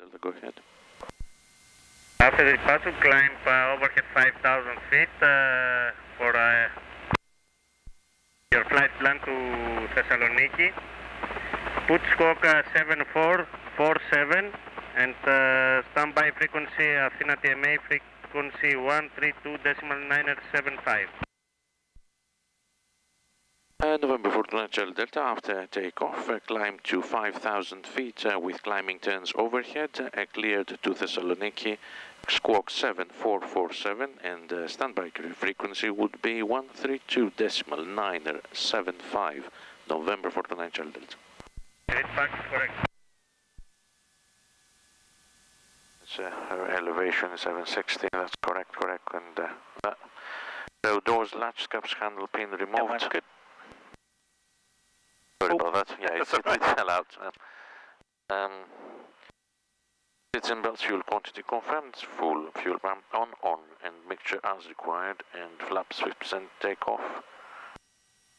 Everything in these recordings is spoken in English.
Delta, go ahead. After the departure, climb overhead 5,000 feet for your flight plan to Thessaloniki. Put squawk 7447 and standby frequency Athena TMA frequency 132.975. November 49 Charlie Delta, after takeoff, climb to 5,000 feet with climbing turns overhead, cleared to Thessaloniki, squawk 7447 and standby frequency would be 132.975, November 49 Charlie Delta. Correct. Her elevation is 760, that's correct, and the doors, latch, caps, handle pin removed. Yeah, that's good. Sorry about that, yeah, it fell out. Seats and belts, fuel quantity confirmed, full fuel pump on, and mixture as required, and flaps 50% takeoff.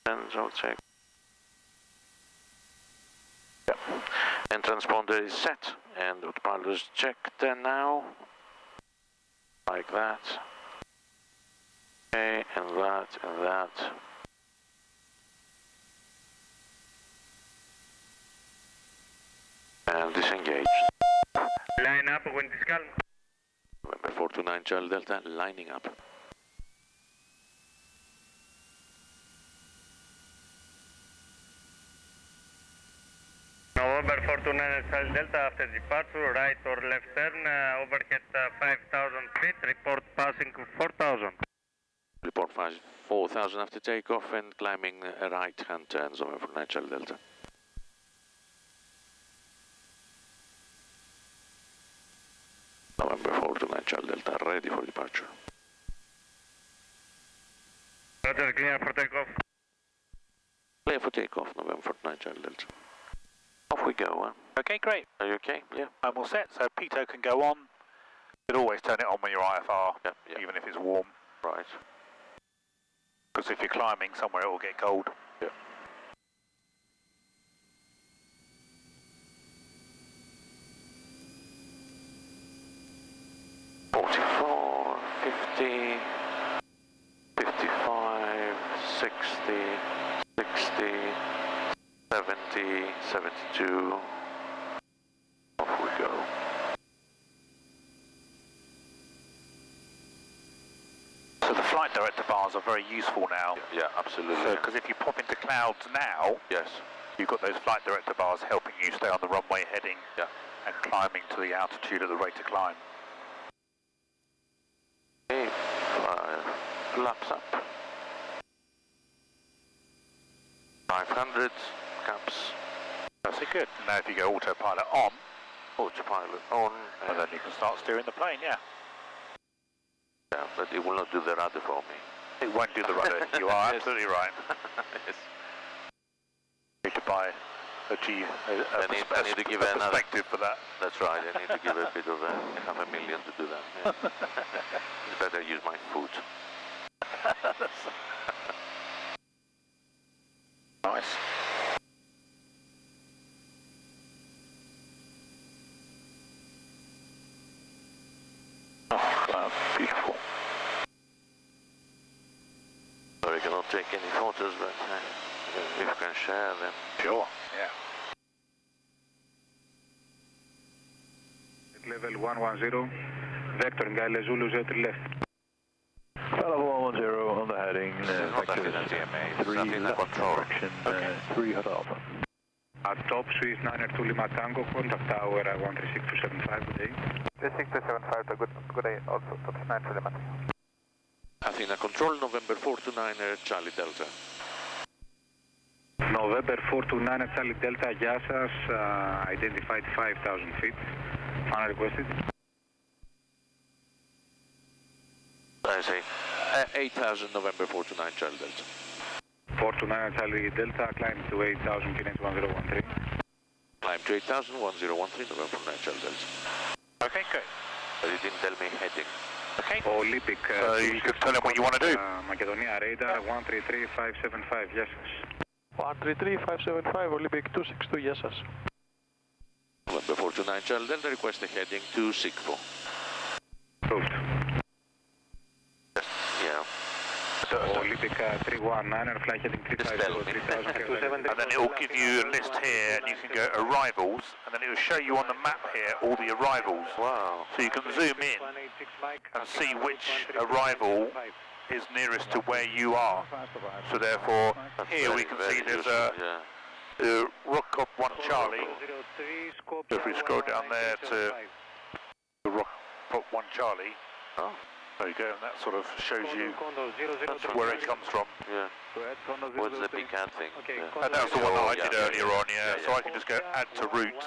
And I'll check. Yeah. And transponder is set, and autopilot is checked now, like that. Okay, and that, and that. And disengaged. Line up when it is calm. November 429 Charlie Delta, lining up. November 429 Charlie Delta, after departure, right or left turn, overhead 5,000 feet, report passing 4,000. Report 4,000 after takeoff and climbing right-hand turns over for Charlie Delta. November 429 Charlie Delta, ready for departure. Roger, clear for takeoff. Clear for takeoff, November 429 Charlie Delta. Off we go, huh? Okay, great. Are you okay? Yeah. I'm all set, so pitot can go on. You could always turn it on when you're IFR, even if it's warm. Right. Because if you're climbing somewhere, it will get cold. Yeah. $44, $50, $55, $60, $60, $70, $72. Off we go. So the flight director bars are very useful now. Yeah, absolutely. So, because if you pop into clouds now, yes, you've got those flight director bars helping you stay on the runway heading and climbing to the altitude at the rate to climb. Okay, flaps up. 500, caps. That's it, good. Now if you go autopilot on, and then you can start steering the plane, yeah. Yeah, but it will not do the rudder for me. It won't do the rudder, you are absolutely right. Yes. You need to buy a I need to give another perspective for that. That's right, I need to give a bit of $500,000 to do that. Yeah. It's better use my foot. Nice. Oh, beautiful. Sorry, I cannot take any photos, but if you can share them. Sure, yeah. Level 110, vector Gaile Zulu Z left. Level 110 on the heading, Vector TMA, 3 left control. direction, 3 hot alpha. At top, Swiss 902 Lima Tango, contact tower 136-275, good day. 36-275, good day, also top 9 Lima Tango. Athena Control, November 429 Charlie Delta. November 429 Charlie Delta, γεια σας, identified 5,000 feet, final requested. I say 8,000 November 429 Charlie Delta. 429 Charlie Delta, climb to 8,000, KNH 1013. Climb to 8,000, 1013 November 429 Charlie Delta. Okay, good. But you didn't tell me heading. Okay. Olympic. So you could tell him what you want to do. Macedonia radar 133-575, yes. 133-575, Olympic 262, yes, sir. November 429 Charlie Delta, request a heading to Sigfo. Approved. Yeah. Olympic 319, flight heading 350, and then it will give you a list here, and you can go arrivals, and then it will show you on the map here all the arrivals. Wow. So you can zoom in and see which arrival is nearest to where you are. So therefore, here we can see there's the Rock Cop 1 Charlie. So if we scroll down there to the Rock Cop 1 Charlie, there you go, and that sort of shows you where it comes from. Yeah. What's the picard thing? And that's the one that I did earlier on, so I can just go add to route,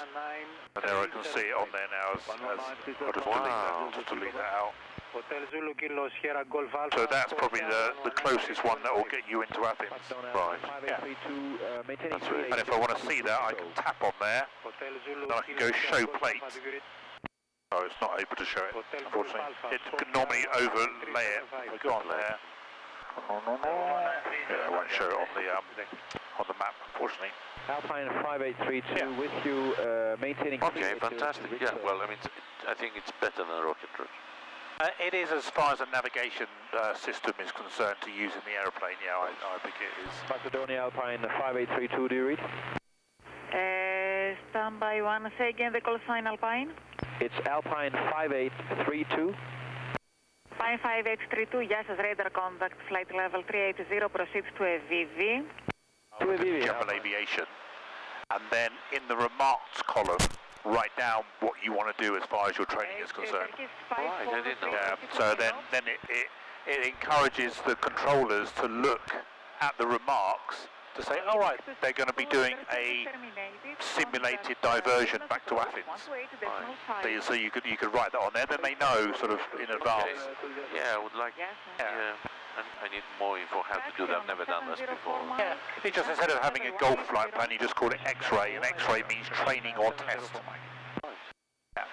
and there I can see it on there now I'll just delete that out. So that's probably the closest one that will get you into Athens. Right. Yeah. That's really And if I want to see that, I can tap on there, and I can go show plate. Oh, it's not able to show it, unfortunately. It can normally overlay it. If I go on there, yeah, it won't show it on the map, unfortunately. Alpine 5832 with you, maintaining... Okay, fantastic. Yeah, well, I mean, I think it's better than a rocket route. It is, as far as a navigation system is concerned, to use in the aeroplane. Yeah, I think it is. Macedonia Alpine 5832, do you read? Standby 1, say again the call sign Alpine. It's Alpine 5832. Alpine 5832, yes, as radar contact, flight level 380, proceeds to a VV. To a VV. General aviation. And then in the remarks column, write down what you want to do as far as your training is concerned. Right, I didn't know. Yeah, so then it encourages the controllers to look at the remarks to say, all right, they're going to be doing a simulated diversion back to Athens. Right. So you could write that on there, then they know sort of in advance. Okay. Yeah, I would like. Yeah. I need more info how to do that. I've never done this before. Yeah. It's just instead of having a golf flight plan, you just call it X-ray, and X-ray means training or test. Yeah.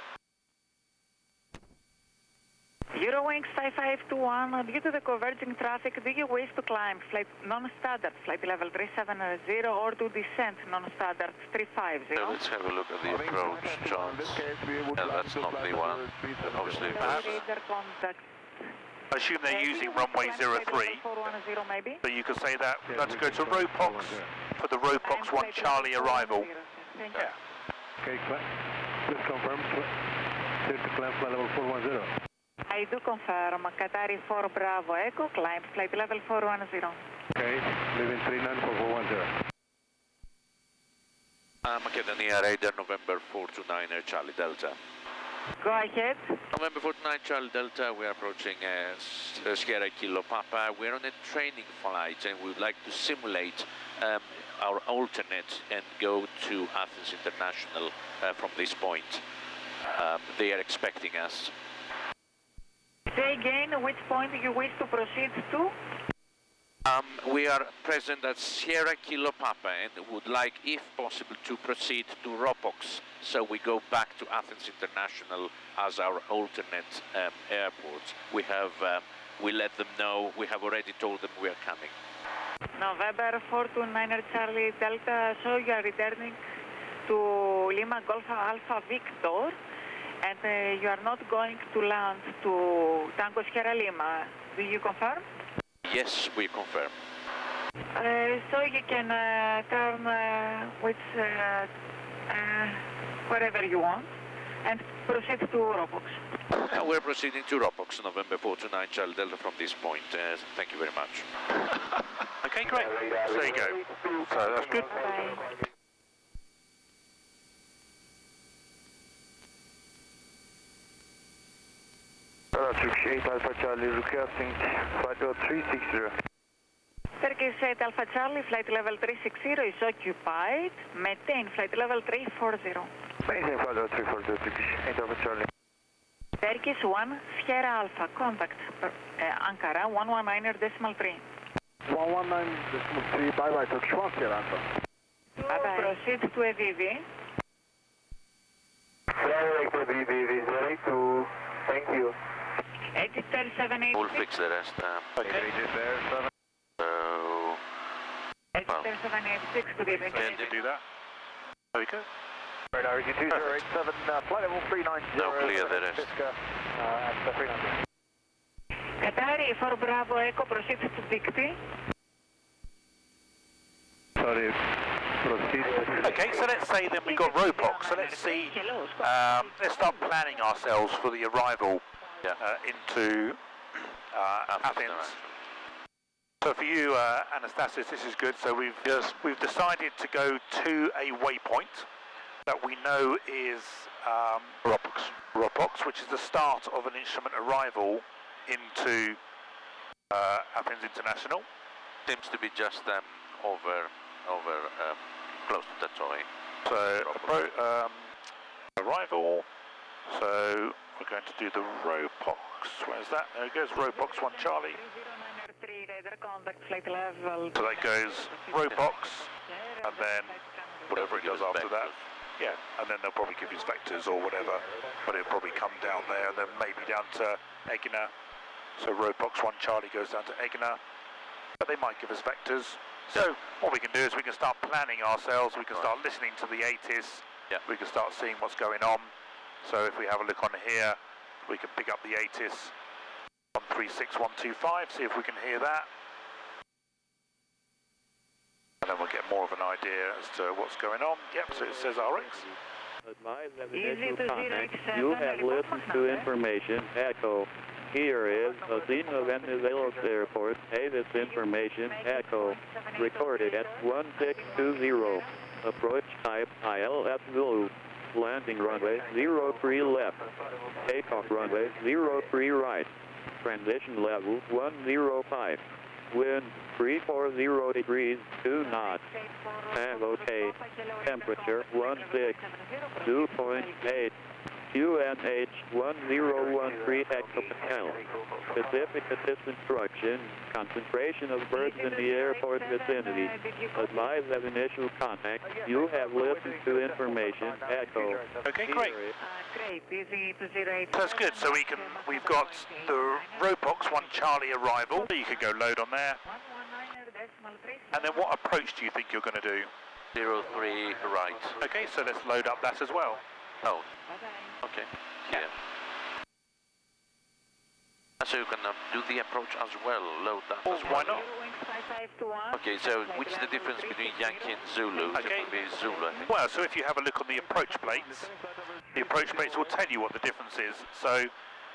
Eurowings 5521, due to the converging traffic, do you wish to climb flight non-standard, flight level 370, or to descend non-standard 350? So let's have a look at the approach charts. That's not the one. Obviously, I assume they're using runway 03, but you could say that let's go to Ropox for the Ropox 1 Charlie arrival. Yeah. Okay, please confirm. Clear to climb flight level 410. I do confirm. Qatari 4 Bravo Echo, climb flight level 410. Okay, leaving 39 for 410. Macedonia radar November 429 Charlie Delta. Go ahead. November 429 Charlie Delta, we are approaching Sierra Kilo Papa. We're on a training flight and we would like to simulate our alternate and go to Athens International from this point. They are expecting us. Say again which point you wish to proceed to? We are present at Sierra Kilo Papa and would like, if possible, to proceed to Ropox. So we go back to Athens International as our alternate airport. We let them know, we have already told them we are coming. November 429 Charlie Delta, so you are returning to Lima Golf Alpha Victor, and you are not going to land to Tango Sierra Lima. Do you confirm? Yes, we confirm. So you can turn wherever you want and proceed to Ropox. We're proceeding to Ropox, November 429 Charlie Delta from this point. Thank you very much. Okay, great. So there you go. So that's good. Bye. Turkish 8 Alpha Charlie requesting flight level 360. Turkish 8 Alpha Charlie, flight level 360 is occupied. Maintain flight level 340. Maintain flight level 340, Turkish 8 Alpha Charlie. Turkish 1 Sierra Alpha, contact Ankara 119.3. 119.3, bye bye, Turkish 1 Sierra Alpha. Bye-bye. Proceed to a VV. Direct to VV, ready to, thank you. Exit 3786. We'll fix the rest. Okay. So... Exit 3786, good evening. Can you do that? There we go. Radar RG2087, flight level 390. Now clear the rest. At 390. Qatari for Bravo Echo, proceed to dictate. Sorry, proceed. Okay, so let's say then we got Ropox, so let's see, let's start planning ourselves for the arrival into Athens. So for you, Anastasis, this is good. So we've decided to go to a waypoint that we know is Ropox, which is the start of an instrument arrival into Athens International. Seems to be just over close to Tatoi. So arrival. So we're going to do the Ropox. Where's that? There it goes. Ropox 1 Charlie. So that goes Ropox, and then whatever it does after that. Yeah, and then they'll probably give you vectors or whatever, but it'll probably come down there and then maybe down to Egina. So Ropox 1 Charlie goes down to Egina, but they might give us vectors. So what we can do is we can start planning ourselves, we can start listening to the ATIS, we can start seeing what's going on. So if we have a look on here, we can pick up the ATIS 136125, see if we can hear that. And then we'll get more of an idea as to what's going on. Yep, so it says RX. Advise of initial contact. You have listened to information. Echo. Here is Athens Venizelos Airport. Hey, this information. Echo. Recorded at 1620. Approach type ILS Zulu. Landing runway 03 left. Takeoff runway 03 right. Transition level 105. Wind 340 degrees, 2 knots. OK. Temperature 16. 2.8. QNH 1013 hectopascal. Specific at this instruction, concentration of birds in the airport vicinity. Advise of initial contact. You have listened to information. Echo. Okay, great. That's good. So we've got the Ropox 1 Charlie arrival. You could go load on there. And then what approach do you think you're going to do? 03 right. Okay, so let's load up that as well. Oh, okay. Yeah. So you can do the approach as well, load that as well. Why not? Okay, so which is the difference between Yankee and Zulu? Okay. It would be Zulu, I think. Well, so if you have a look on the approach plates will tell you what the difference is. So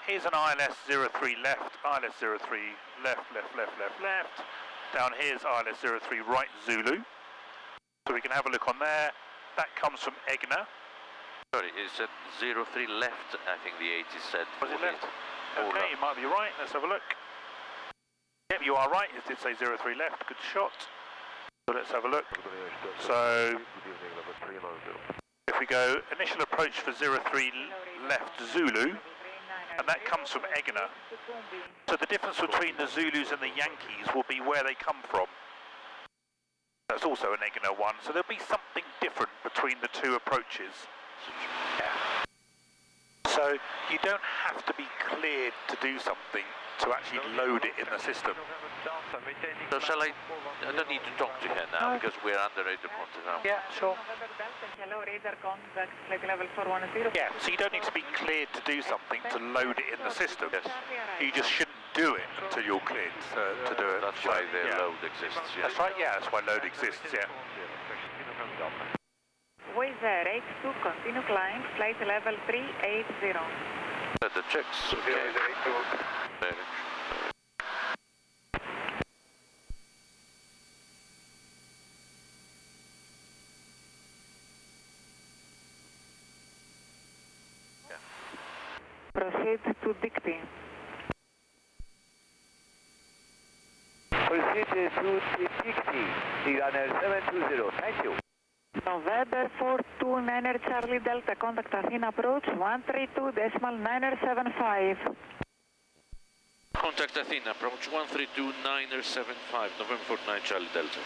here's an ILS 03 left, ILS 03 left, left, left, left, left. Down here's ILS 03 right Zulu. So we can have a look on there. That comes from Egina. Sorry, is it 03 left? I think the 80 said. Was it left? Okay, you might be right. Let's have a look. Yep, you are right. It did say 03 left. Good shot. So let's have a look. So if we go initial approach for 03 left Zulu, and that comes from Egina. So the difference between the Zulus and the Yankees will be where they come from. That's also an Egina one. So there'll be something different between the two approaches. Yeah. So you don't have to be cleared to do something to actually load it in the system. So shall I don't need to talk to her now because we're under radar contact now. Yeah, sure. Yeah, so you don't need to be cleared to do something to load it in the system. Yes. You just shouldn't do it until you're cleared to do it. That's why the load exists, yeah. That's right, yeah, that's why load exists, yeah. With H2, continue climb, flight level 380. The checks, okay. Very. Proceed to dictate. Proceed to dictate. The runner 720. Thank you. November 429er Charlie Delta, contact Athena approach 132.975. Contact Athena, approach 132.975, November 49 Charlie Delta.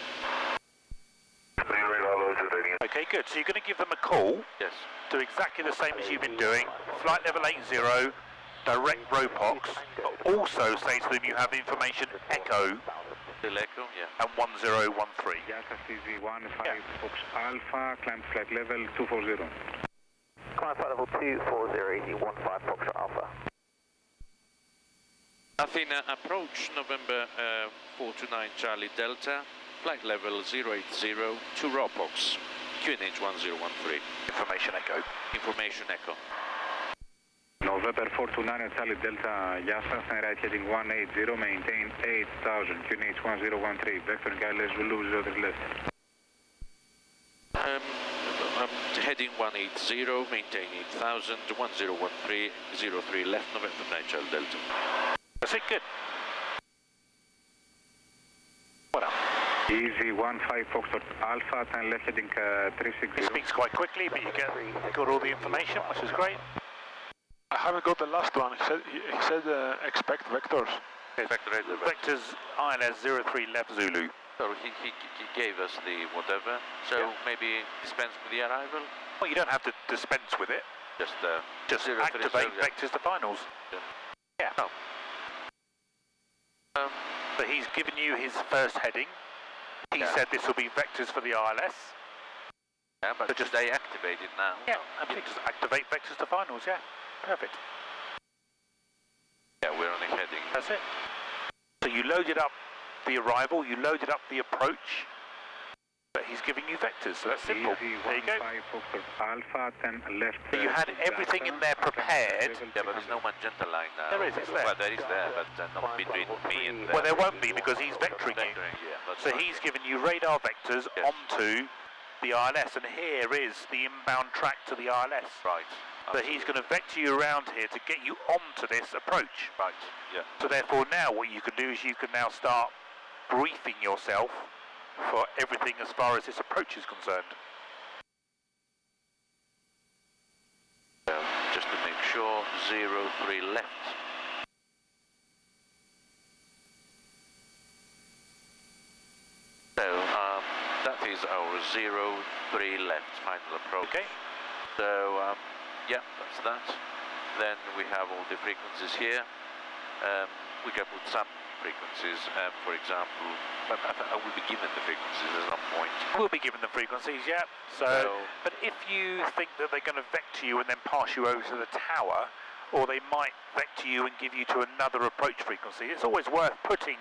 Okay, good. So you're going to give them a call. Yes. Do exactly the same as you've been doing. Flight level 80, direct Ropox, but also say to them you have information echo. Still echo, yeah. And 1013. Γεια σας, CZ15 Fox Alpha, climb to flight level 240. Climb flight level 240, Easy 15 Fox Alpha. Athena approach, November 429 Charlie Delta, flight level 080 to ROPOX, QNH 1013. Information echo. Information echo. November 429 Charlie Delta, γεια σας, and right heading 180, maintain 8000, QNH 1013, vector in Gales, Zulu 03 left. Heading 180, maintain 8000, 1013, 03 left, November 9 Charlie Delta. That's it, good. Well done. Easy 15 Foxtrot Alpha, 10 left heading 360. He speaks quite quickly, but you got all the information, which is great. I haven't got the last one. He said expect vectors. Vectors ILS 03 left Zulu. So he gave us the whatever, so maybe dispense with the arrival? Well, you don't have to dispense with it. Just 03 activate vectors to finals. Yeah. Oh. So he's given you his first heading. He said this will be vectors for the ILS. Yeah, but just they activate it now. Yeah, absolutely. Just activate vectors to finals, yeah. Perfect. Yeah, we're on a heading. That's it. So you loaded up the arrival, you loaded up the approach, but he's giving you vectors, so that's simple. There you go. Alpha, 10 left. So you had everything in there prepared. Yeah, but there's no magenta line now. There is, it's there. Well, there is there, but not between me and them. Well, there won't be because he's vectoring you. Yeah, so he's given you radar vectors onto the ILS, and here is the inbound track to the ILS. Right. So he's going to vector you around here to get you onto this approach. Right, yeah. So therefore now what you can do is you can now start briefing yourself for everything as far as this approach is concerned. Just to make sure, 03 left. So that is our 03 left final approach. Okay. So yeah, that's that. Then we have all the frequencies here. We can put some frequencies, for example, I will be given the frequencies at some point. We'll be given the frequencies, yeah. So, but if you think that they're going to vector you and then pass you over to the tower, or they might vector you and give you to another approach frequency, it's always worth putting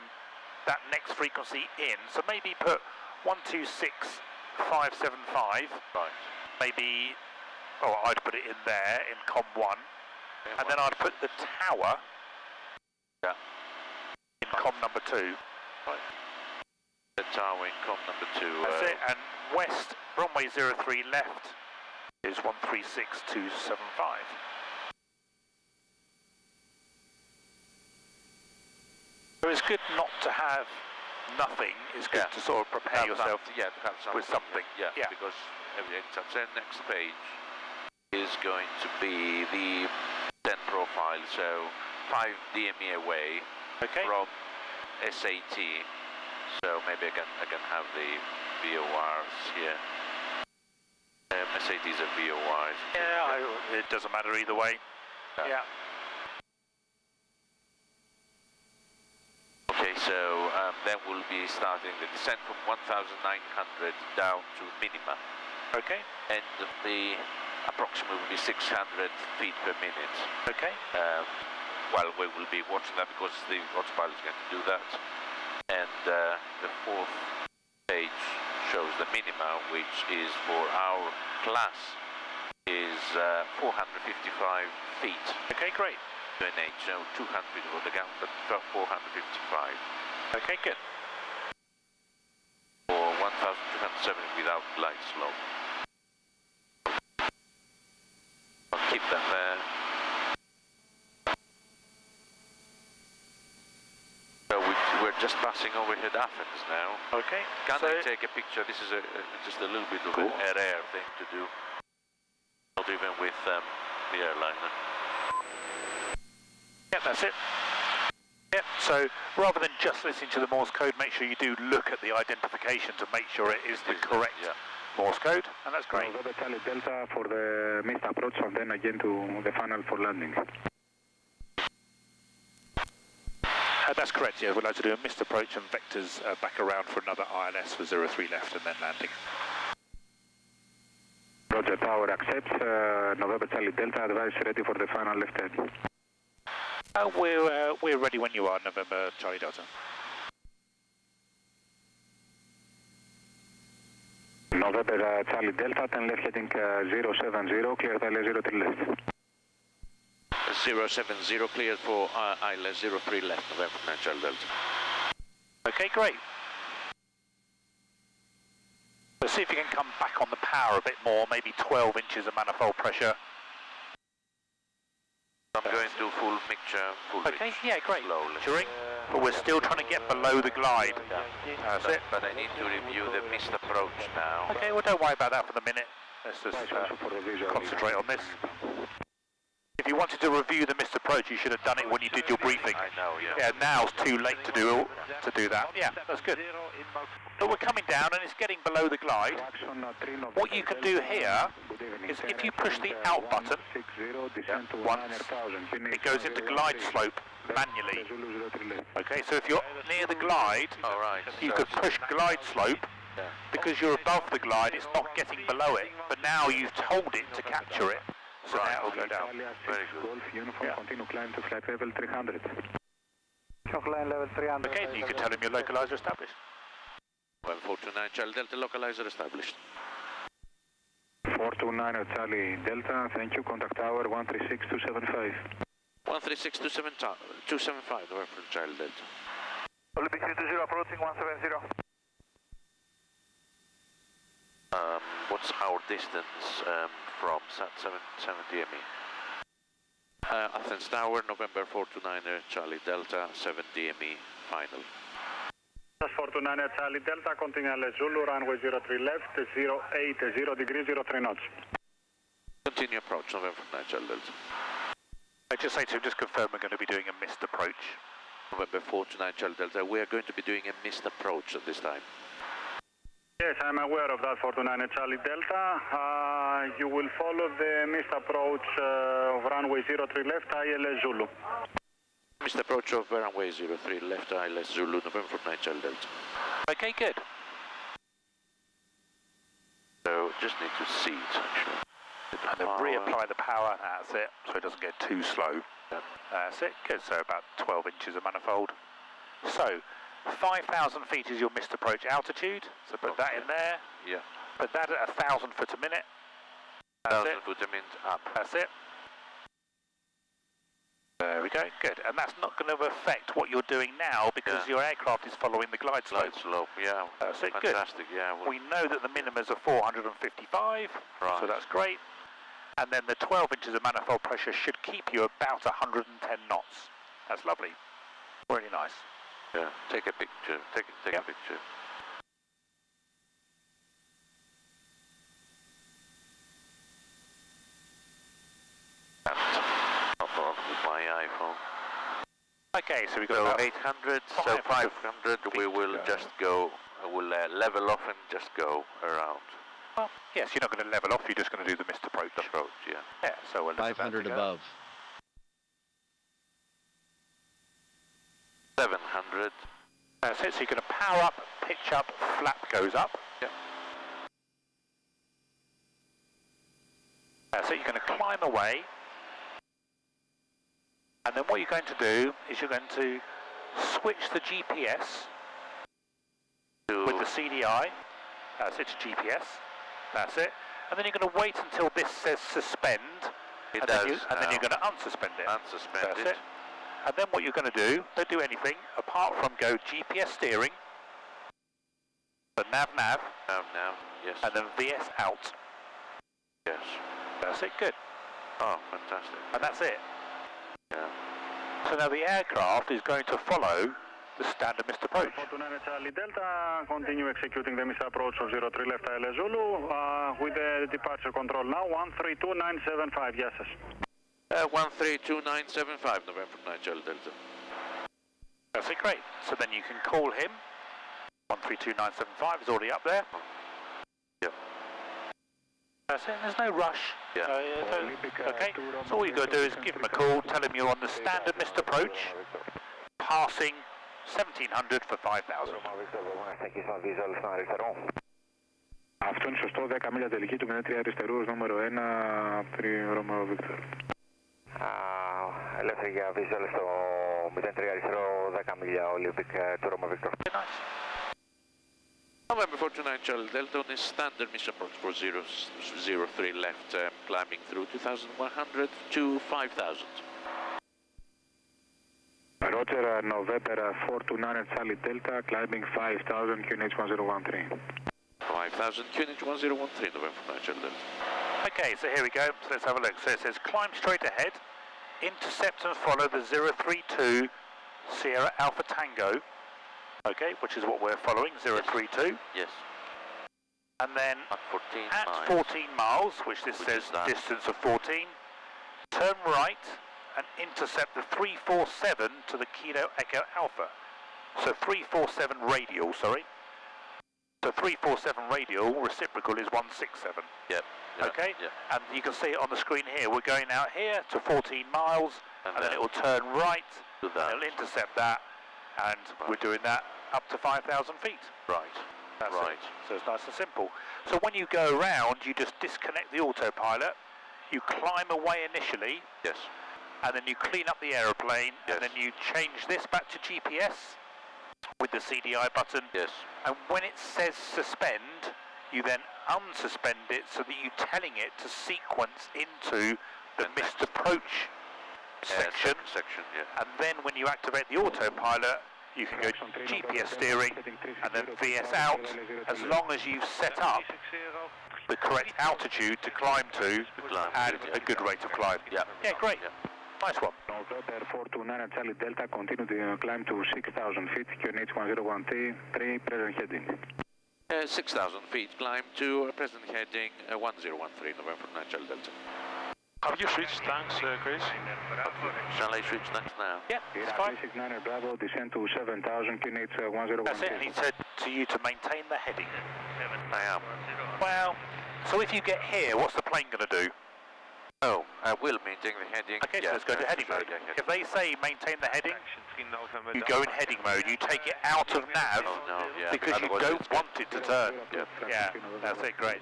that next frequency in. So maybe put 126.575. Right. Maybe, I'd put it in there in COM 1, and then I'd put the tower in COM number 2. Right. The tower in COM number 2. That's it, and west, runway 03 left is 136.275. So it's good not to have nothing, it's good to sort of prepare yourself to have something, with something. Yeah, because the next page is going to be the 10 profile, so 5 DME away from SAT, so maybe I can have the VORs here. SATs are VORs. Yeah, it doesn't matter either way. Yeah. Okay, so then we'll be starting the descent from 1,900 down to minima. Okay. And the approximate will be 600 feet per minute. Okay. Well, we will be watching that because the autopilot is going to do that. And the fourth page shows the minima, which is for our class is 455 feet. Okay, great. QNH, so 200 for the ground, but 455. Okay, good. For 1,270 without light slope. I'll keep them there. So we're just passing overhead Athens now. Okay. Can I take a picture? This is just a little bit of a rare thing to do. Not even with the airliner. Yeah, that's it. Yeah, so rather than just listening to the Morse code, make sure you do look at the identification to make sure it is the correct Morse code, and that's great. Over Charlie Delta for the missed approach, and then again to the funnel for landing. That's correct, yeah. We'd like to do a missed approach and vectors back around for another ILS for 03 left and then landing. Roger, tower accepts. November Charlie Delta, advise ready for the final left head. We're ready when you are, November Charlie Delta. November Charlie Delta, 10 left heading 070, clear ILS 03 left. 070 cleared for ILS 03 left, November Charlie Delta. Okay, great. Let's see if you can come back on the power a bit more, maybe 12 inches of manifold pressure. I'm going to full mixture, okay, yeah, great. Slowly. During, but we're still trying to get below the glide. Yeah. That's it. But I need to review the missed approach now. Okay, well don't worry about that for the minute. Let's just concentrate on this. If you wanted to review the missed approach, you should have done it when you did your briefing. I know, yeah. Yeah, now's too late to do that. Yeah, that's good. But we're coming down and it's getting below the glide. What you can do here is if you push the out button once, it goes into glide slope manually. Okay, so if you're near the glide, you could push glide slope. Because you're above the glide, it's not getting below it. But now you've told it to capture it. So now it'll go down. Very good. Yeah. Continue climb to flight level 300. Level 300. Okay, you can tell him your localizer established. 429 Charlie Delta, localizer established. 429 Charlie Delta, thank you. Contact tower 136275. 136275, November Charlie Delta. Olympic 20 approaching 170. What's our distance from Sat 770 ME? Athens Tower, November 429 Charlie Delta, 70 ME, final. 429 Charlie Delta, continue LS Zulu, runway 03 left, 080 degrees, 03 knots. Continue approach, November 9 Charlie Delta. I just say to him, just confirm we're going to be doing a missed approach. November 429 Charlie Delta, we are going to be doing a missed approach at this time. Yes, I'm aware of that, 429 Charlie Delta. You will follow the missed approach of runway 03 left, ILS Zulu. Missed approach of runway 03 left, ILS Zulu, November 49 Charlie Delta. Okay, good. So, just need to seat, actually. And then reapply the power, that's it, so it doesn't get too slow. Yeah. That's it, good, so about 12 inches of manifold. So, 5,000 feet is your missed approach altitude, so put that in there. Yeah. Put that at 1,000 foot a minute. That's 1,000 foot a minute up. That's it. There we go, good. And that's not going to affect what you're doing now because your aircraft is following the glide slope. Glide slope, yeah. That's it, fantastic, good. Yeah. We know that the minimums are 455, so that's great. And then the 12 inches of manifold pressure should keep you about 110 knots. That's lovely. Really nice. Yeah, take a picture. Take a picture. Not on my iPhone. Okay, so we got so 800, so 500. We will just go. We'll level off and just go around. Well, yes, you're not going to level off. You're just going to do the missed approach. Yeah. Yeah. So we'll 500 above. 700. That's it, so you're going to power up, pitch up, flap goes up. Yep. That's it, you're going to climb away. And then what you're going to do is you're going to switch the GPS with the CDI. That's it, to GPS. That's it. And then you're going to wait until this says suspend. It and does. Then you're going to unsuspend it. Unsuspend That's it. it. And then what you're going to do, don't do anything apart from go GPS steering, the nav, Nav, yes. and then VS out. Yes. That's it, good. Oh, fantastic. And that's it. Yeah. So now the aircraft is going to follow the standard missed approach. 429 Charlie Delta, continue executing the missed approach of 03 left ILS Zulu with the departure control now, 132975, yes. 132975, November 9 Charlie Delta. That's it, great. So then you can call him. 132975 is already up there. Yep. That's it, there's no rush. Yeah. Okay, so all you've got to do is give him a call, tell him you're on the standard missed approach, passing 1700 for 5000. Αυτό είναι σωστό, 10 μίλια τελική του 03 αριστερούς, νούμερο 1, Ρώμαο Βίκτορ. Ελεύθερη για visual στο 03 αριστερό, 10 μίλια Olympic του Ρώμαο Βίκτορ. November 49 Charlie Delta on a standard mission approach for 003 left, climbing through 2100 to 5000. Roger, November 429 Charlie Delta, climbing 5000, QNH 1013. 5000, QNH 1013, November 49 Charlie Delta. Okay, so here we go. So let's have a look. So it says climb straight ahead, intercept and follow the 032 Sierra Alpha Tango. Okay, which is what we're following, 032. Yes. And then at 14 at miles. 14 miles, which this says distance of 14, turn right and intercept the 347 to the Kilo Echo Alpha. So 347 radial, sorry. So 347 radial, reciprocal is 167. Yep. Okay? Yep. And you can see it on the screen here. We're going out here to 14 miles, and then it will turn right, to that. it'll intercept that, and we're doing that up to 5,000 feet. Right. That's right. it. So it's nice and simple. So when you go around, you just disconnect the autopilot, you climb away initially, Yes. and then you clean up the aeroplane, Yes. and then you change this back to GPS with the CDI button. Yes. And when it says suspend, you then unsuspend it so that you're telling it to sequence into the missed approach section. Section, yeah. And then when you activate the autopilot, you can go GPS steering and then VS out, as long as you've set up the correct altitude to climb to and a good rate of climb. Yeah. Yeah, great. Yeah. Nice one. November 429 Charlie Delta, continue the climb to 6,000 feet, QNH 1013, present heading. 6,000 feet climb to present heading 1013, November 9 Charlie Delta. Have you switched tanks, Chris? Shall I switch next now? Yeah, it's fine. 369 Bravo, descend to 7,000, QNH 1013. That's it, and he said to you to maintain the heading. I am. Well, so if you get here, what's the plane going to do? Oh, I will maintain the heading. Okay, so let's go to heading mode. If they say maintain the heading, you go in heading mode, you take it out of nav, because you don't want it to turn. Yeah, that's it, great.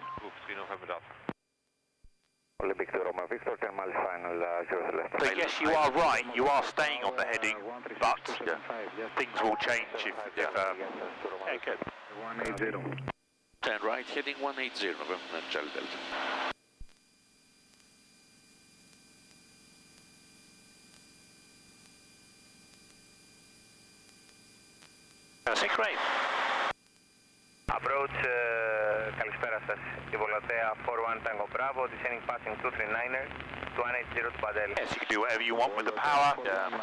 Olympic to Roma Victor, 10 miles final, 0 left. So yes, you are right, you are staying on the heading, but things will change if yeah, good. 180. Turn right, heading 180, November 9 Charlie Delta. That's it, great. Approach, καλησπέρα σας. Η Volatea 41 Tango Bravo, descending passing 239er, 180 to Padel. Yes, you can do whatever you want with the power.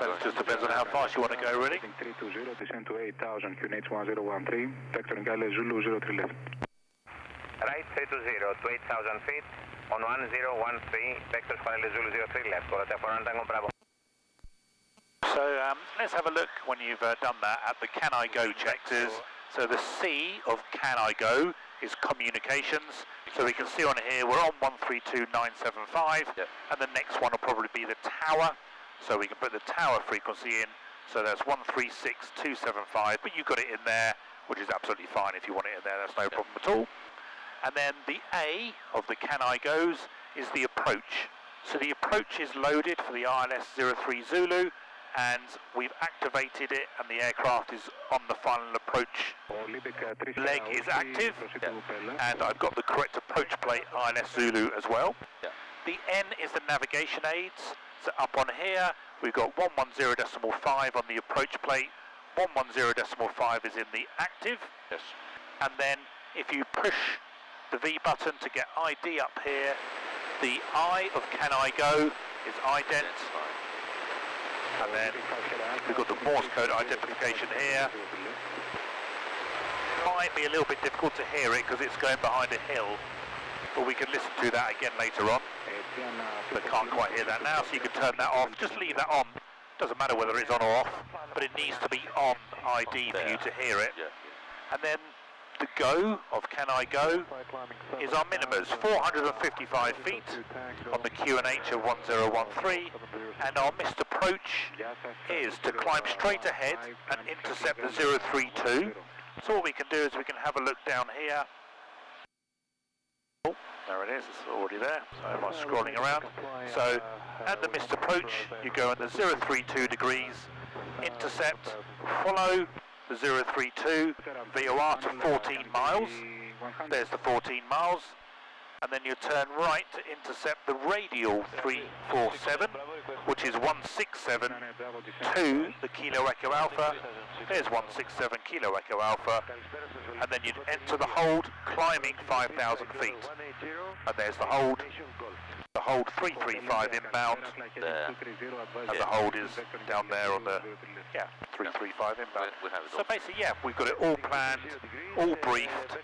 That just depends on how fast you want to go, really. 320, descend to 8,000, QNH 1013, vector in Gale Zulu 03 left. Right, 320 to 8,000 feet, on 1013, vector Gale Zulu 03 left, Volatea 41 Tango Bravo. So let's have a look when you've done that at the Can I Go checkers. So the C of Can I Go is communications. So we can see on here we're on 132.975, and the next one will probably be the tower. So we can put the tower frequency in. So that's 136.275, but you've got it in there, which is absolutely fine. If you want it in there, that's no problem at all. And then the A of the Can I Goes is the approach. So the approach is loaded for the ILS 03 Zulu, and we've activated it, and the aircraft is on the final approach. Leg is active, and I've got the correct approach plate ILS Zulu as well. The N is the navigation aids. So up on here, we've got 110.5 on the approach plate, 110.5 is in the active. Yes. And then if you push the V button to get ID up here, the I of Can I Go is ident. And then we've got the Morse code identification here. Might be a little bit difficult to hear it because it's going behind a hill, but we can listen to that again later on. But can't quite hear that now, so you can turn that off. Just leave that on. Doesn't matter whether it's on or off, but it needs to be on ID for you to hear it. And then the go of Can I Go is our minimums, 455 feet on the QNH of 1013, and our missed approach is to climb straight ahead and intercept the 032. So what we can do is we can have a look down here. Oh, there it is, it's already there, so I'm not scrolling around. So at the missed approach, you go in the 032 degrees, intercept, follow the 032, VOR to 14 miles, there's the 14 miles, and then you turn right to intercept the radial 347, which is 167 to the Kilo Echo Alpha. There's 167 Kilo Echo Alpha, and then you'd enter the hold, climbing 5,000 feet. And there's the hold 335 inbound there, and the hold is down there on the, 335 inbound. So basically, yeah, we've got it all planned, all briefed,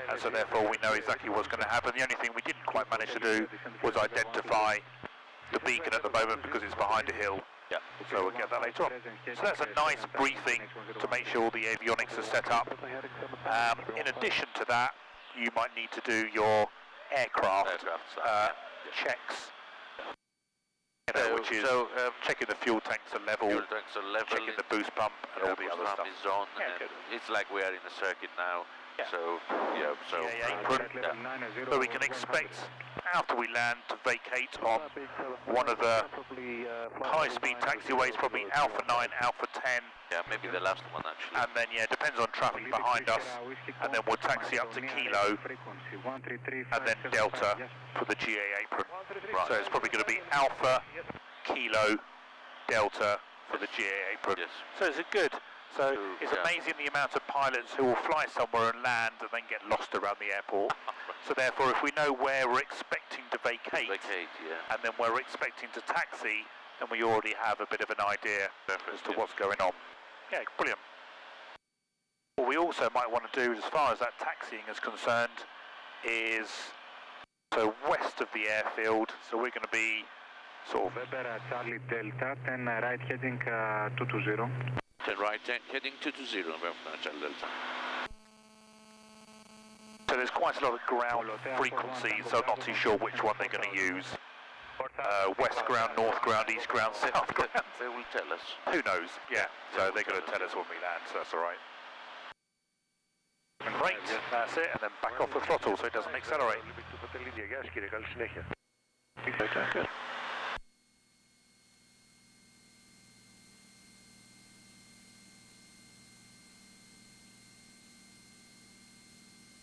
and so therefore we know exactly what's going to happen. The only thing we didn't quite manage to do was identify the beacon at the moment because it's behind a hill. Yeah, so we'll get that later on. So that's a nice briefing to make sure all the avionics are set up. In addition to that, you might need to do your aircraft checks, which is checking the fuel tanks are level, checking the boost pump and all the other stuff. Is on, and it's like we are in the circuit now. Yeah. So so we can expect after we land to vacate on one of the high-speed taxiways, probably Alpha 9, Alpha 10. Yeah, maybe the last one actually. And then depends on traffic behind us, and then we'll taxi up to Kilo, and then Delta for the GA apron. Right. So it's probably going to be Alpha, Kilo, Delta for the GA apron. Yes. So it's a good. So it's amazing the amount of pilots who will fly somewhere and land and then get lost around the airport. So therefore, if we know where we're expecting to vacate, and then we're expecting to taxi, then we already have a bit of an idea as to what's going on. Yeah, brilliant. What we also might want to do, as far as that taxiing is concerned, is so west of the airfield. So we're going to be sort of Charlie Delta, 10 right heading 220. 10 right, heading 220, Delta. So there's quite a lot of ground frequencies, so I'm not too sure which one they're going to use. West ground, north ground, east ground, south ground. They will tell us. Who knows? Yeah, so they're going to tell us when we land, so that's all right. Great, that's it, and then back off the throttle so it doesn't accelerate. Okay, good.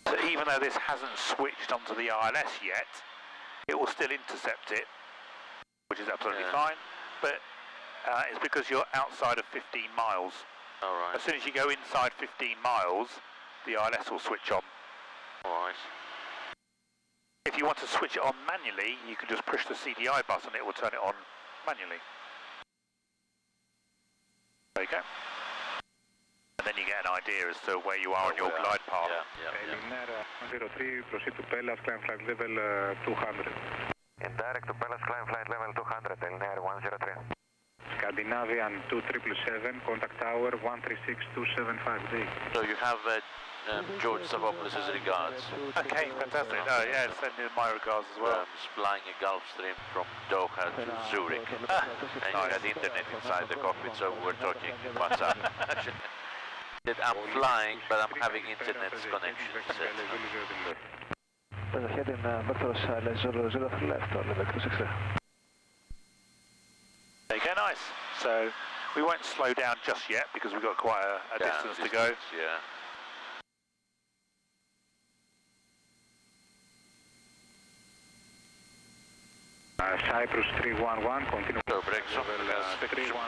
So even though this hasn't switched onto the ILS yet, it will still intercept it, which is absolutely fine, but it's because you're outside of 15 miles. All right. As soon as you go inside 15 miles, the ILS will switch on. All right. If you want to switch it on manually, you can just push the CDI button, it will turn it on manually. There you go. And then you get an idea as to where you are on your glide path. Elinera 103, proceed to Pellas, climb flight level 200. In direct to Pellas, climb flight level 200, Elinera 103. Scandinavian 2777, contact tower 136275D. So you have George Savopoulos' regards. Okay, fantastic. No, yeah, send in my regards as well. Flying a Gulfstream from Doha to Zurich. And you had internet inside the cockpit, so we're talking WhatsApp. I'm flying, but I'm having internet connection. Heading vector silence 003 left on the vector 60. There you go, nice. So we won't slow down just yet because we've got quite a distance to go. Yeah. Cyprus 311, continue. So brakes on,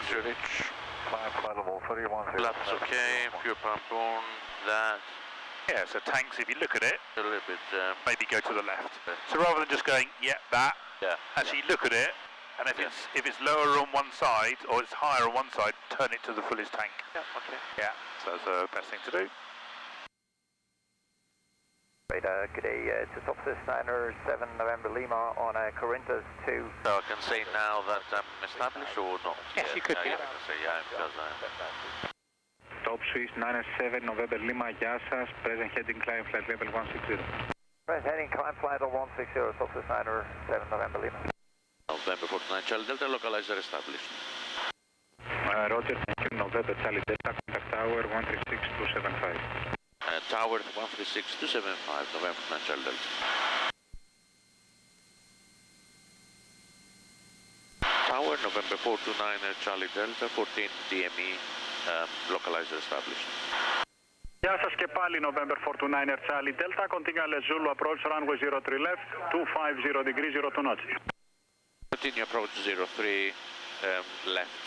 Zurich. Flaps okay, fuel pump on, that. Yeah, so tanks, if you look at it, A little bit, maybe go to the left. So rather than just going, that, actually look at it, and if it's lower on one side, or it's higher on one side, turn it to the fullest tank. Yeah, okay. Yeah, so that's the best thing to do. Radar, good day, just officer Steiner, 7 November Lima on Corinthus 2. So I can say now that I'm established or not? Yes, you could, I can say, because Top Swiss 907 November Lima, γεια σας. Present heading climb flight level 160. Present heading climb flight level 160, Southwest 907 November Lima. November 49 Charlie Delta, localizer established. Roger, thank you. November Charlie Delta, contact tower 136275. Tower 136275, November 49 Charlie Delta. Tower, November 429 Charlie Delta, 14 DME, localizer established. Γεια σας και πάλι, November 429 Charlie Delta, continue Zulu approach runway 03 left, 250 degrees 02 knots. Continue approach 03 left,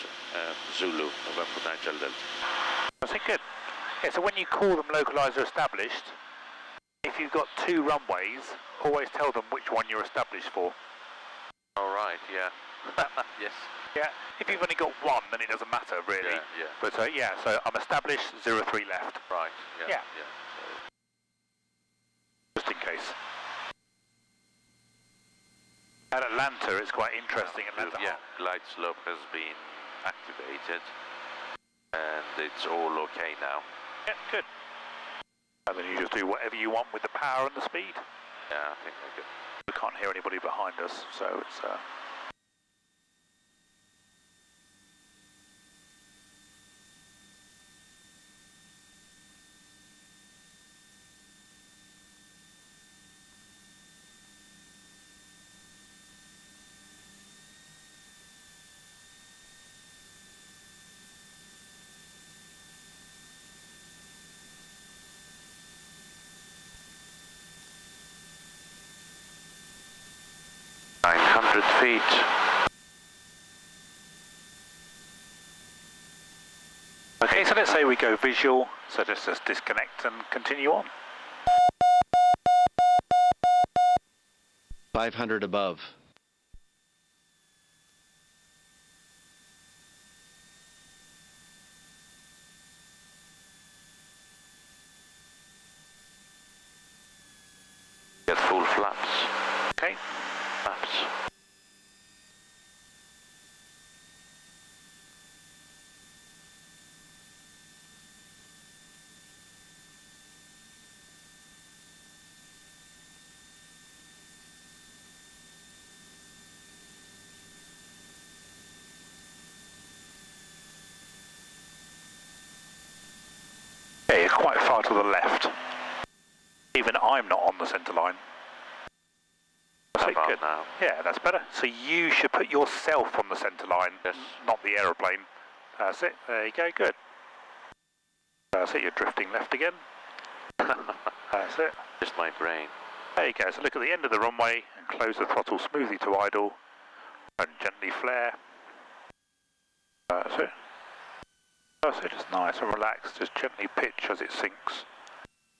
Zulu, November 9 Charlie Delta. I think good. Yeah, so when you call them localizer established, if you've got two runways, always tell them which one you're established for. All right, yeah. Yes. Yeah, if you've only got one, then it doesn't matter, really. Yeah, yeah. But yeah, so I'm established, 03 left. Right, yeah. Yeah. Yeah. Just in case. At Atlanta, it's quite interesting. Atlanta. Yeah, glide slope has been activated, and it's all okay now. Yeah, good. And then you just do whatever you want with the power and the speed. Yeah, I think we're good. We can't hear anybody behind us, so it's... 900 feet. Okay, so let's say we go visual, so just disconnect and continue on. 500 above. Get full flaps. Okay. Flaps. Yeah, you're quite far to the left. Even I'm not on the centre line. About good. now. Yeah, that's better. So you should put yourself on the centre line, Yes. not the aeroplane. That's it. There you go. Good. That's it. You're drifting left again. That's it. Just my brain. There you go. So look at the end of the runway and close the throttle smoothly to idle and gently flare. That's it. That's it. Just nice and relaxed. Just gently pitch as it sinks.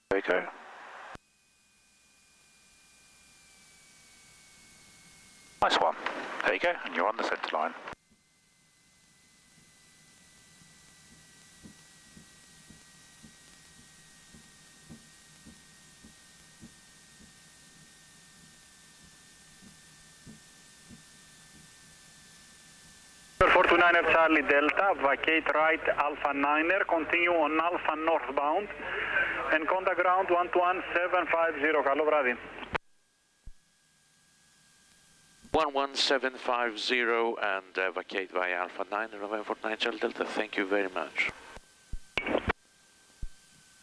There you go. Nice one. There you go, and you're on the centre line. Number 429 Charlie Delta, vacate right Alpha 9er, continue on Alpha northbound and contact ground 11750. Καλό βράδυ. 11750 and vacate via Alpha 9, November 49 Charlie Delta. Thank you very much.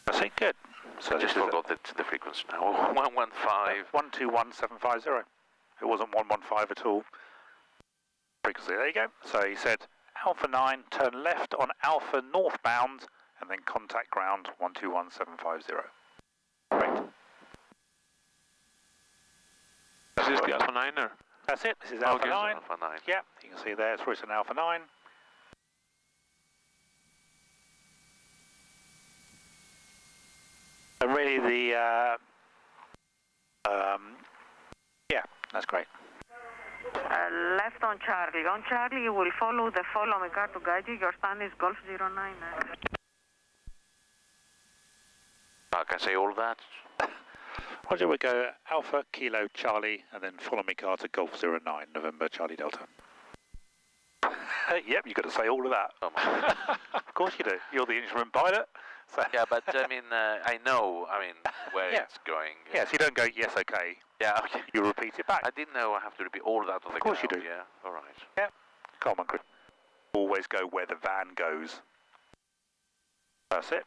That's it, good. So I just forgot the frequency now. 115. 121750. It wasn't 115 at all. Frequency, there you go. So he said Alpha 9, turn left on Alpha northbound and then contact ground 121750. Great. Is this the Alpha 9er? That's it, this is Alpha Okay. 9. Alpha 9. Yeah, you can see there, it's an Alpha 9. And really yeah, that's great. Left on Charlie. On Charlie, you will follow the follow me car to guide you. Your stand is Golf 09. I can say all that. Roger, we go Alpha, Kilo, Charlie, and then follow me car to Golf 09, November, Charlie Delta. Yep, you've got to say all of that. Oh my God. course you do. You're the instrument pilot. So. Yeah, but I mean, I know, where it's going. Yes, you don't go, yes, okay. Yeah, okay. You repeat it back. I didn't know I have to repeat all that on the ground. Of course you do. Yeah, all right. Yeah, common. Always go where the van goes. That's it.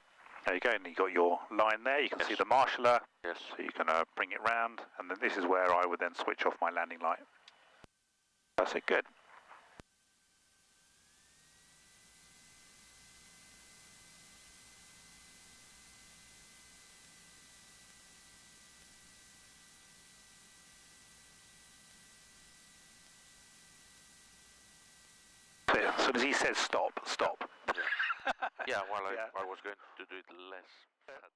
There you go, and you got your line there. You can see the marshaller. Yes. So you can bring it round, and then this is where I would then switch off my landing light. That's it, good. So as soon as he says stop, stop. Yeah, well, I was going to do it less sudden.